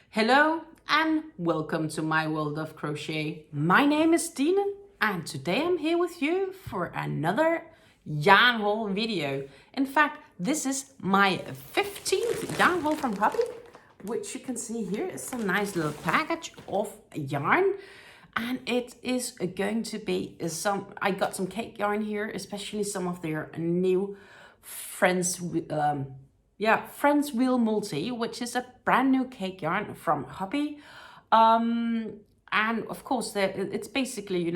Hello and welcome to my world of crochet. My name is Dina and today I'm here with you for another yarn haul video. In fact, this is my 15th yarn haul from Hobbii, which you can see here is a nice little package of yarn. And it is going to be I got some cake yarn here, especially some of their new Friends Wheel Multi, which is a brand new cake yarn from Hobbii. And of course, it's basically,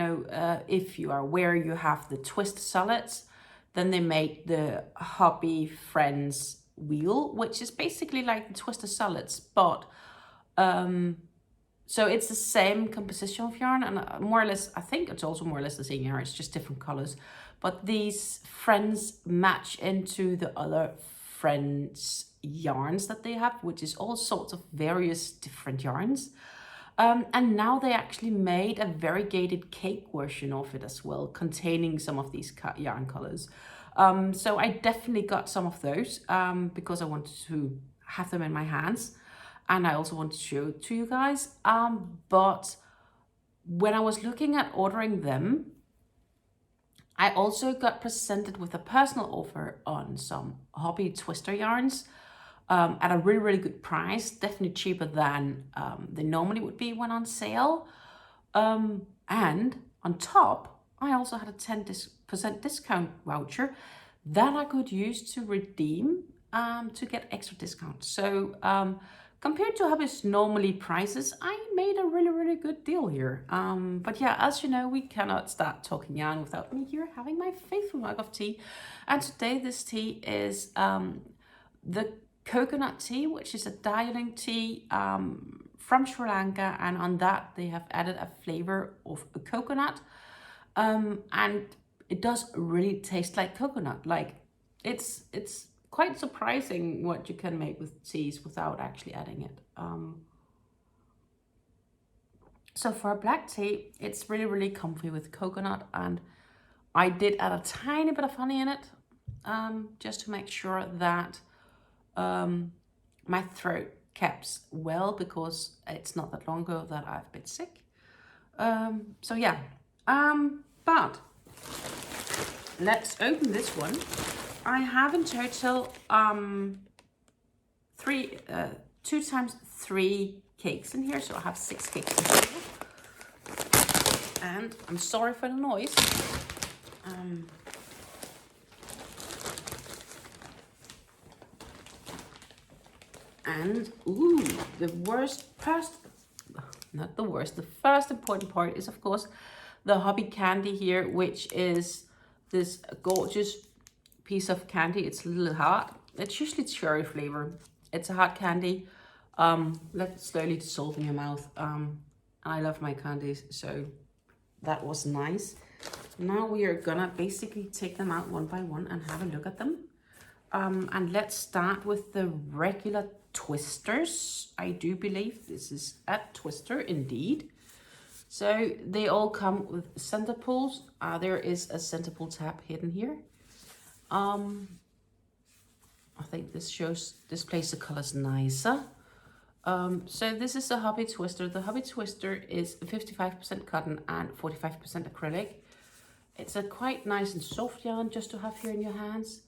if you are aware, you have the twist solids, then they made the Hobbii Friends Wheel, which is basically like the twisted solids, but so it's the same composition of yarn, and more or less, I think it's also more or less the same yarn, it's just different colors. But these Friends match into the other Friends yarns that they have, which is all sorts of various different yarns. And now they actually made a variegated cake version of it as well, containing some of these yarn colors. So I definitely got some of those because I wanted to have them in my hands. And I also want to show it to you guys. But when I was looking at ordering them, I also got presented with a personal offer on some Hobbii Twister yarns at a really, really good price. Definitely cheaper than they normally would be when on sale. And on top, I also had a 10% discount voucher that I could use to redeem to get extra discount. So compared to Hobbie's normally prices, I made a really, really good deal here. But yeah, as you know, we cannot start talking yarn without me here having my faithful mug of tea. And today this tea is the coconut tea, which is a darjeeling tea from Sri Lanka. And on that, they have added a flavor of a coconut. And it does really taste like coconut. Like it's quite surprising what you can make with teas without actually adding it. So for a black tea, it's really, really comfy with coconut, and I did add a tiny bit of honey in it just to make sure that my throat kept well, because it's not that long ago that I've been sick. So yeah, but let's open this one. I have in total 2 times 3 cakes in here, so I have 6 cakes in total. And I'm sorry for the noise. And ooh, the first important part is, of course, the Hobbii candy here, which is this gorgeous piece of candy. It's a little hard. It's usually cherry flavor. It's a hard candy. Let it slowly dissolve in your mouth. I love my candies, so that was nice. Now we are gonna basically take them out one by one and have a look at them. And let's start with the regular twisters. I do believe this is a twister indeed. So they all come with center pulls. There is a center pull tab hidden here. I think this displays the colors nicer. So this is the Hobbii Twister. The Hobbii Twister is 55% cotton and 45% acrylic. It's a quite nice and soft yarn just to have here in your hands.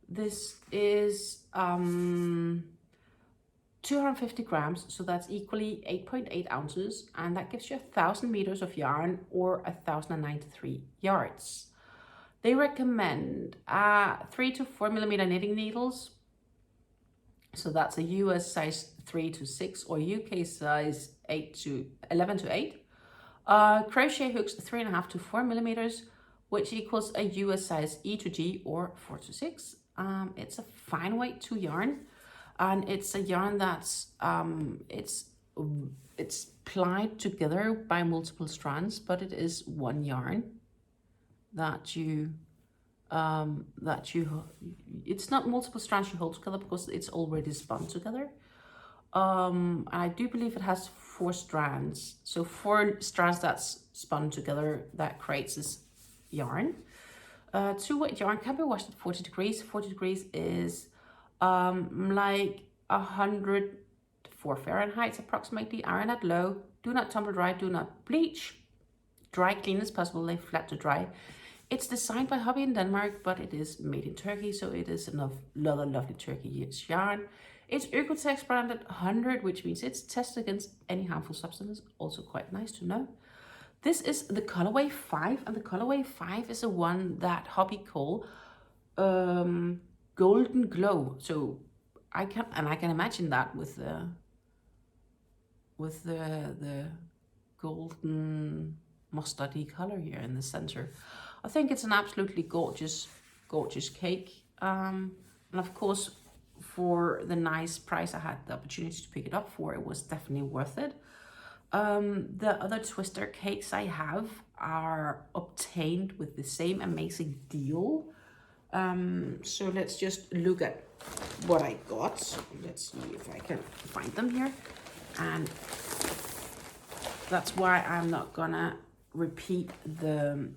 This is 250 grams, so that's equally 8.8 ounces, and that gives you 1,000 meters of yarn or 1,093 yards. They recommend 3 to 4 millimeter knitting needles. So that's a US size 3 to 6 or UK size 11 to 8. Crochet hooks 3.5 to 4 millimeters, which equals a US size E to G or 4 to 6. It's a fine weight 2 yarn, and it's a yarn that's it's plied together by multiple strands, but it is one yarn that it's not multiple strands you hold together because it's already spun together. And I do believe it has 4 strands, so 4 strands that's spun together that creates this yarn. 2-weight yarn can be washed at 40 degrees. 40 degrees is like 100 4 Fahrenheit approximately, iron at low, do not tumble dry, do not bleach, dry clean as possible, lay flat to dry. It's designed by Hobbii in Denmark, but it is made in Turkey, so it is another lovely Turkey yarn. It's Oeko-Tex branded 100, which means it's tested against any harmful substances. Also quite nice to know. This is the colorway 5, and the colorway 5 is the one that Hobbii call Golden Glow. So I can imagine that with the golden mustardy color here in the center. I think it's an absolutely gorgeous cake. And of course, for the nice price I had the opportunity to pick it up for, it was definitely worth it. The other Twister cakes I have are obtained with the same amazing deal. So let's just look at what I got. Let's see if I can find them here. And that's why I'm not gonna repeat the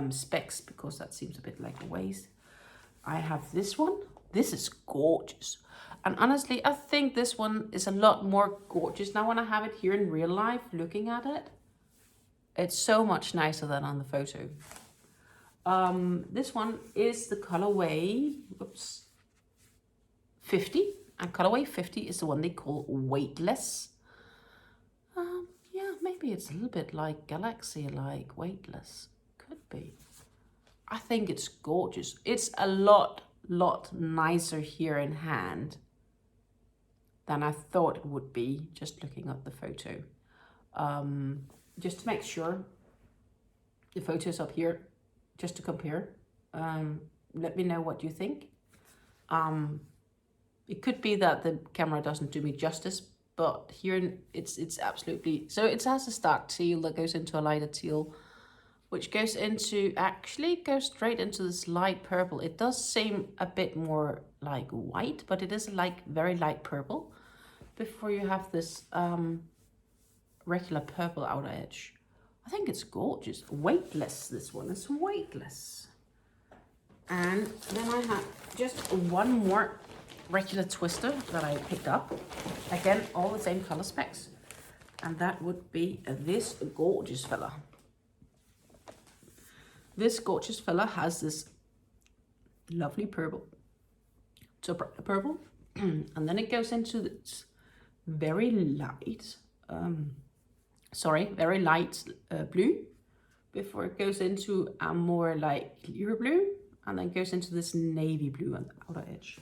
specs, because that seems a bit like a waste. I have this one. This is gorgeous. And honestly, I think this one is a lot more gorgeous now when I have it here in real life, looking at it. It's so much nicer than on the photo. This one is the colorway, 50. And colorway 50 is the one they call weightless. Yeah, maybe it's a little bit like Galaxy, like weightless. Could be. I think it's gorgeous. It's a lot nicer here in hand than I thought it would be, just looking at the photo. Just to make sure, the photo's up here, just to compare. Let me know what you think. It could be that the camera doesn't do me justice, but here it's absolutely, so it has a dark teal that goes into a lighter teal, which goes straight into this light purple. It does seem a bit more like white, but it is like very light purple before you have this regular purple outer edge. I think it's gorgeous. Weightless, this one is weightless. And then I have just one more regular Twister that I picked up. Again, all the same color specs. And that would be this gorgeous fella. This gorgeous fella has this lovely purple. So purple. And then it goes into this very light, very light blue, before it goes into a more like clear blue, and then goes into this navy blue on the outer edge.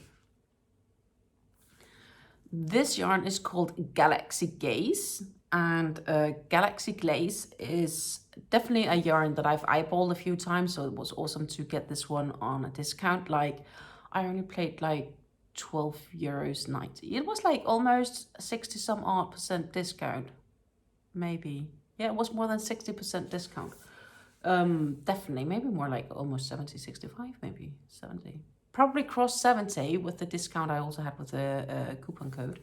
This yarn is called Galaxy Gaze, and Galaxy Glaze is definitely a yarn that I've eyeballed a few times, so it was awesome to get this one on a discount. Like, I only paid like €12.90. It was like almost 60 some odd % discount, maybe. Yeah, it was more than 60% discount. Definitely, maybe more like almost 70, 65, maybe 70. Probably cross 70 with the discount I also had with the coupon code.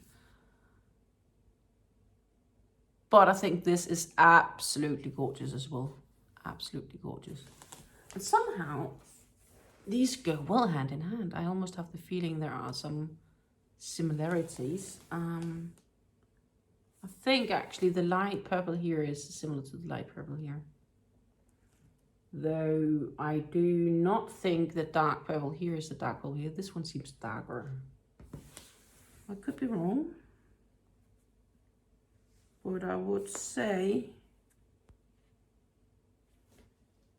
But I think this is absolutely gorgeous as well. Absolutely gorgeous. And somehow these go well hand in hand. I almost have the feeling there are some similarities. I think actually the light purple here is similar to the light purple here. Though I do not think the dark purple here is the dark purple here. This one seems darker. I could be wrong. But I would say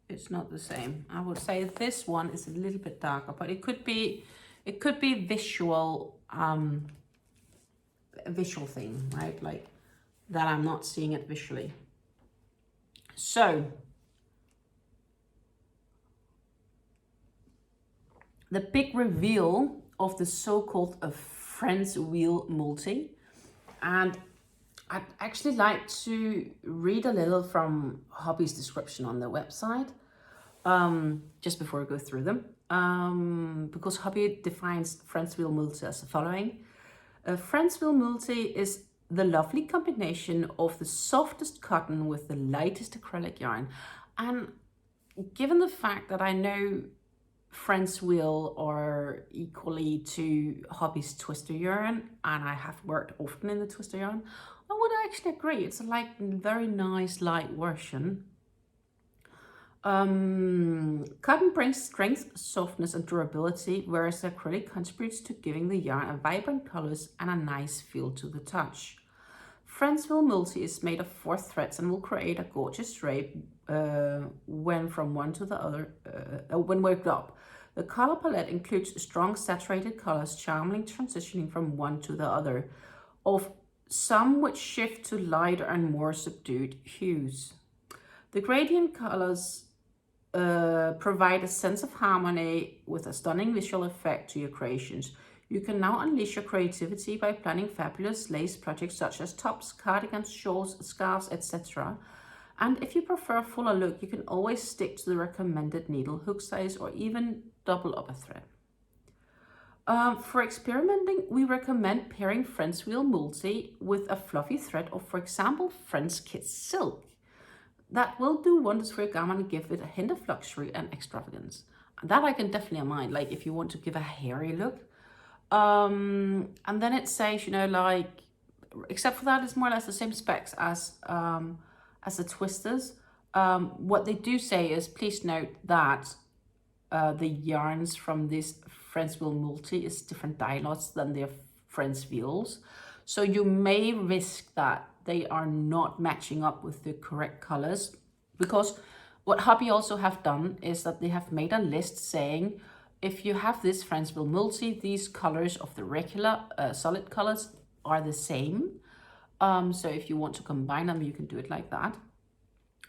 it's not the same. I would say this one is a little bit darker, but it could be visual, a visual thing, right? Like that I'm not seeing it visually. So the big reveal of the so-called Friends Wheel Multi, and I'd actually like to read a little from Hobbie's description on their website, just before I go through them, because Hobbii defines Friends Wheel Multi as the following. Friends Wheel Multi is the lovely combination of the softest cotton with the lightest acrylic yarn. And given the fact that I know Friends Wheel are equally to Hobbie's Twister yarn, and I have worked often in the Twister yarn. I would actually agree, it's a like very nice light version. Cotton brings strength, softness and durability, whereas acrylic contributes to giving the yarn a vibrant colors and a nice feel to the touch. Friends Wheel Multi is made of 4 threads and will create a gorgeous drape when from one to the other, when worked up. The color palette includes strong saturated colors, charmingly transitioning from one to the other, of some which shift to lighter and more subdued hues. The gradient colors provide a sense of harmony with a stunning visual effect to your creations. You can now unleash your creativity by planning fabulous lace projects such as tops, cardigans, shawls, scarves, etc. And if you prefer a fuller look, you can always stick to the recommended needle hook size or even double up a thread. For experimenting, we recommend pairing Friends Wheel Multi with a fluffy thread of, for example, Friends Kids Silk. That will do wonders for your garment and give it a hint of luxury and extravagance. That I can definitely mind, like if you want to give a hairy look. And then it says, you know, like, except for that, it's more or less the same specs as the Twisters. What they do say is, please note that the yarns from this Friends Wheel Multi is different dye lots than their Friends Wheels. So you may risk that they are not matching up with the correct colors, because what Hobbii also have done is that they have made a list saying, if you have this Friends Wheel Multi, these colors of the regular solid colors are the same. So if you want to combine them, you can do it like that.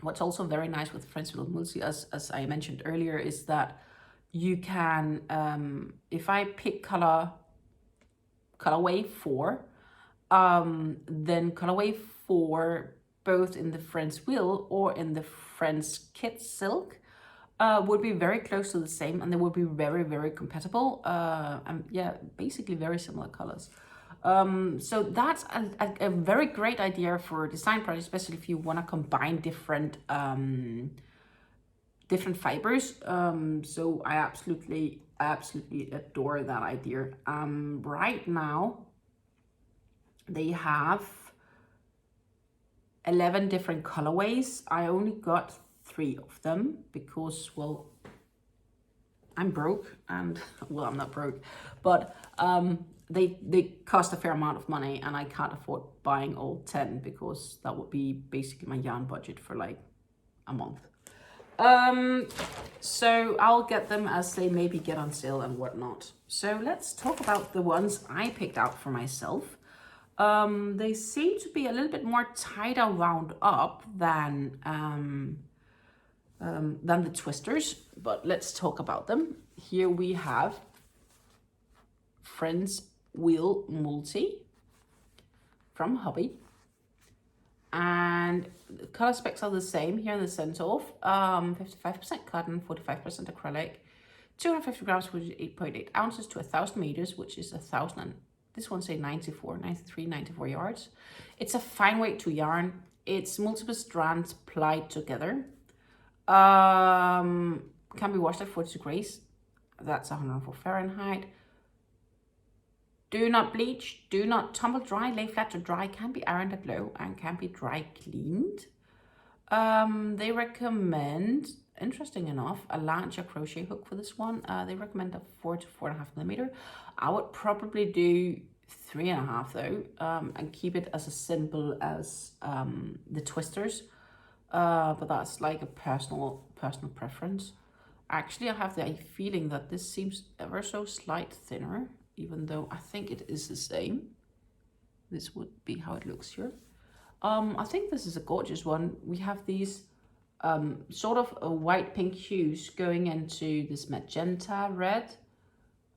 What's also very nice with Friends Wheel Multi, as I mentioned earlier, is that you can, if I pick colorway 4, then colorway 4, both in the Friends Wheel or in the Friends Kit Silk, would be very close to the same, and they would be very, very compatible. And yeah, basically very similar colors. So that's a very great idea for a design project, especially if you want to combine different fibers. So I absolutely adore that idea. Right now they have 11 different colorways. I only got 3 of them because, well, I'm broke, and well, I'm not broke, but they cost a fair amount of money, and I can't afford buying all 10 because that would be basically my yarn budget for like a month. So I'll get them as they maybe get on sale and whatnot. So let's talk about the ones I picked out for myself. They seem to be a little bit more tighter wound up than the Twisters, but let's talk about them. Here we have Friends Wheel Multi from Hobbii, and the color specs are the same here in the center of 55% cotton, 45% acrylic, 250 grams, which is 8.8 ounces to 1,000 meters, which is 1,000. This one say 94 yards. It's a fine weight to yarn. It's multiple strands plied together. Can be washed at 40 degrees. That's 104 Fahrenheit. Do not bleach, do not tumble dry, lay flat to dry, can be ironed at low, and can be dry cleaned. They recommend, interesting enough, a larger crochet hook for this one. They recommend a 4 to 4.5 millimeter. I would probably do 3.5 though, and keep it as simple as the Twisters. But that's like a personal preference. Actually, I have the feeling that this seems ever so slight thinner, even though I think it is the same. This would be how it looks here. I think this is a gorgeous one. We have these sort of white pink hues going into this magenta red,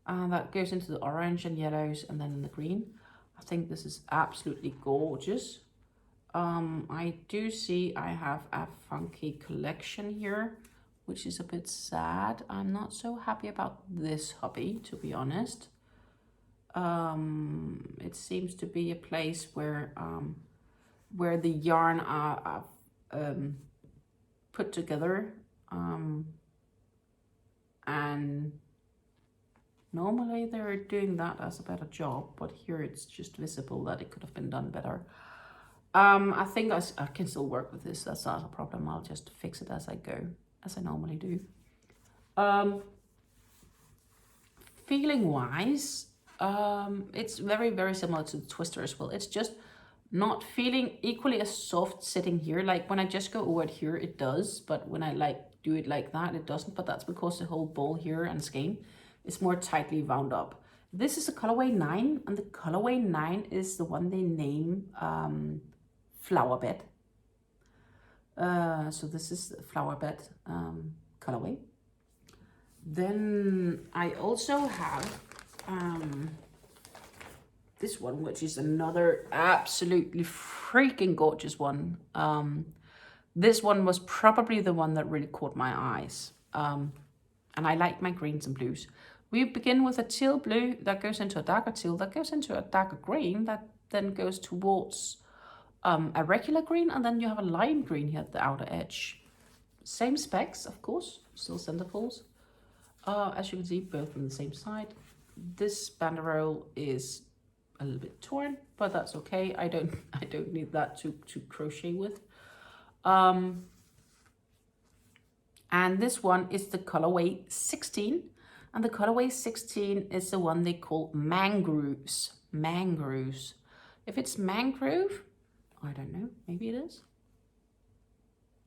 and that goes into the orange and yellows, and then in the green. I think this is absolutely gorgeous. I do see I have a funky collection here, which is a bit sad. I'm not so happy about this Hobbii, to be honest. It seems to be a place where the yarn are put together, and normally they're doing that as a better job, but here it's just visible that it could have been done better. I think I can still work with this. That's not a problem. I'll just fix it as I go, as I normally do. Feeling wise, it's very, very similar to the Twister as well. It's just not feeling equally as soft sitting here. Like when I just go over it here, it does, but when I like do it like that, it doesn't. But that's because the whole ball here and skein is more tightly wound up. This is a colorway 9, and the colorway 9 is the one they name Flower Bed. So this is the Flower Bed colorway. Then I also have this one, which is another absolutely freaking gorgeous one. This one was probably the one that really caught my eyes. And I like my greens and blues. We begin with a teal blue that goes into a darker teal, that goes into a darker green, that then goes towards a regular green, and then you have a lime green here at the outer edge. Same specs, of course, still center pulls. As you can see, both on the same side. This banderole is a little bit torn, but that's okay. I don't need that to crochet with. And this one is the colorway 16, and the colorway 16 is the one they call mangroves. Mangroves. If it's mangrove, I don't know, maybe it is.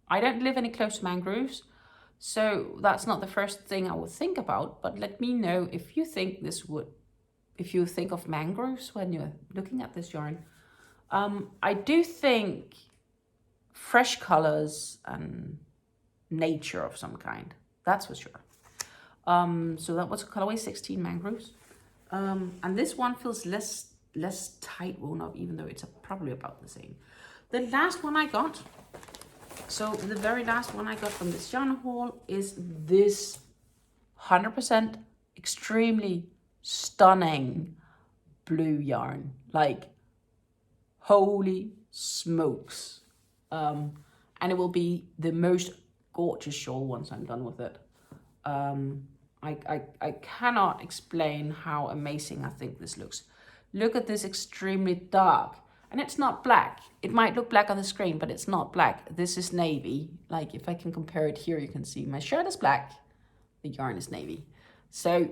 I don't live any close to mangroves, so that's not the first thing I would think about, but let me know if you think this would, if you think of mangroves when you're looking at this yarn. I do think fresh colors and nature of some kind, that's for sure. So that was colorway 16 mangroves. And this one feels less tight wound up, even though it's probably about the same. The last one I got, so the very last one I got from this yarn haul is this 100% extremely stunning blue yarn. Like, holy smokes. And it will be the most gorgeous shawl once I'm done with it. I cannot explain how amazing I think this looks. Look at this extremely dark. And it's not black. It might look black on the screen, but it's not black. This is navy. Like, if I can compare it here, you can see my shirt is black. The yarn is navy. So,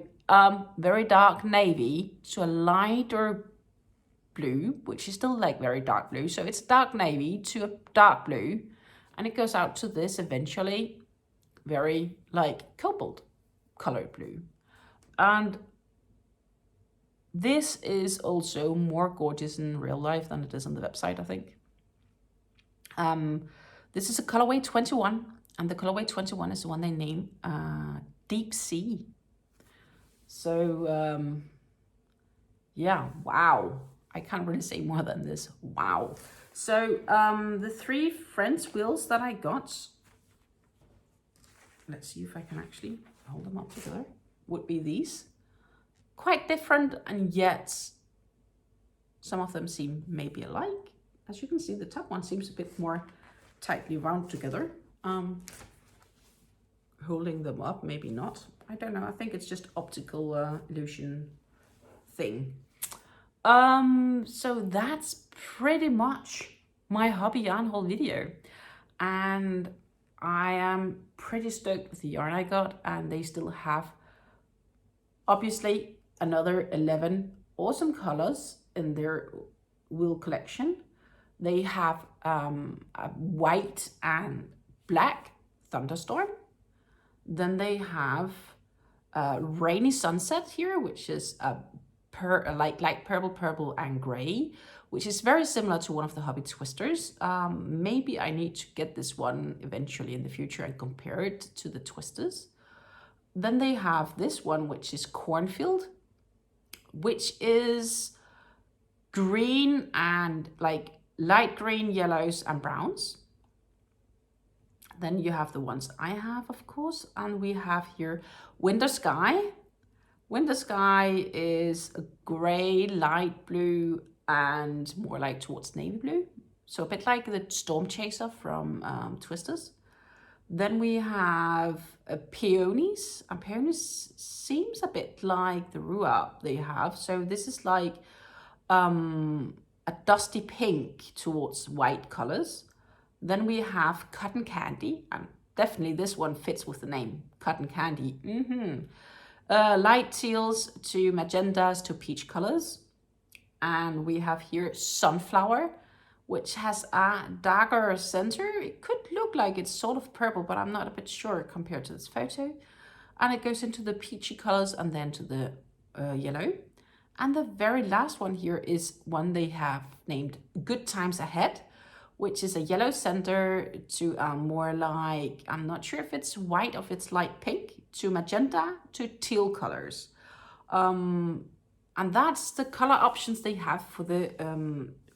very dark navy to a lighter blue, which is still like very dark blue. So it's dark navy to a dark blue. And it goes out to this eventually very like cobalt colored blue. And this is also more gorgeous in real life than it is on the website, I think. This is a colorway 21, and the colorway 21 is the one they name Deep Sea. So, yeah, wow. I can't really say more than this. Wow. So, the 3 Friends wheels that I got, let's see if I can actually hold them up together, would be these. Quite different, and yet some of them seem maybe alike. As you can see, the top one seems a bit more tightly wound together. Holding them up, maybe not. I don't know. I think it's just optical illusion thing. So that's pretty much my hobby yarn haul video. And I am pretty stoked with the yarn I got, and they still have obviously another 11 awesome colors in their wheel collection. They have a white and black thunderstorm. Then they have a rainy sunset here, which is a light purple and gray, which is very similar to one of the Hobbii Twisters. Maybe I need to get this one eventually in the future and compare it to the Twisters. Then they have this one, which is Cornfield, which is green and like light green, yellows and browns. Then you have the ones I have, of course, and we have here Winter Sky. Winter Sky is a gray, light blue, and more like towards navy blue. So a bit like the Storm Chaser from Twisters. Then we have peonies, and peonies seems a bit like the ruab they have. So this is like a dusty pink towards white colors. Then we have cotton candy, and definitely this one fits with the name, cotton candy. Light teals to magentas to peach colors. And we have here sunflower, which has a darker center. It could look like it's sort of purple, but I'm not a bit sure compared to this photo. And it goes into the peachy colors and then to the yellow. And the very last one here is one they have named Good Times Ahead, which is a yellow center to more like, I'm not sure if it's white or if it's light pink, to magenta to teal colors. And that's the color options they have for the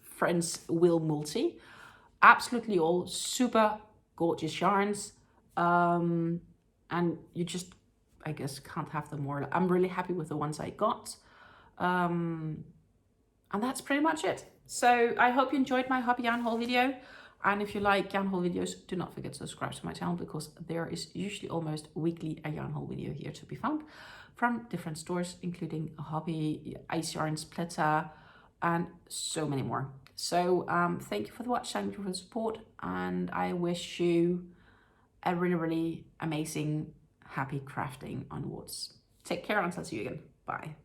Friends Wheel Multi. Absolutely all super gorgeous yarns. And you just, I guess, can't have them more. I'm really happy with the ones I got. And that's pretty much it. So I hope you enjoyed my hobby yarn haul video. And if you like yarn haul videos, do not forget to subscribe to my channel, because there is usually almost weekly a yarn haul video here to be found from different stores, including Hobbii, Ice Yarn, Splitter, and so many more. So thank you for the watch, thank you for the support, and I wish you a really, really amazing, happy crafting onwards. Take care until I see you again. Bye.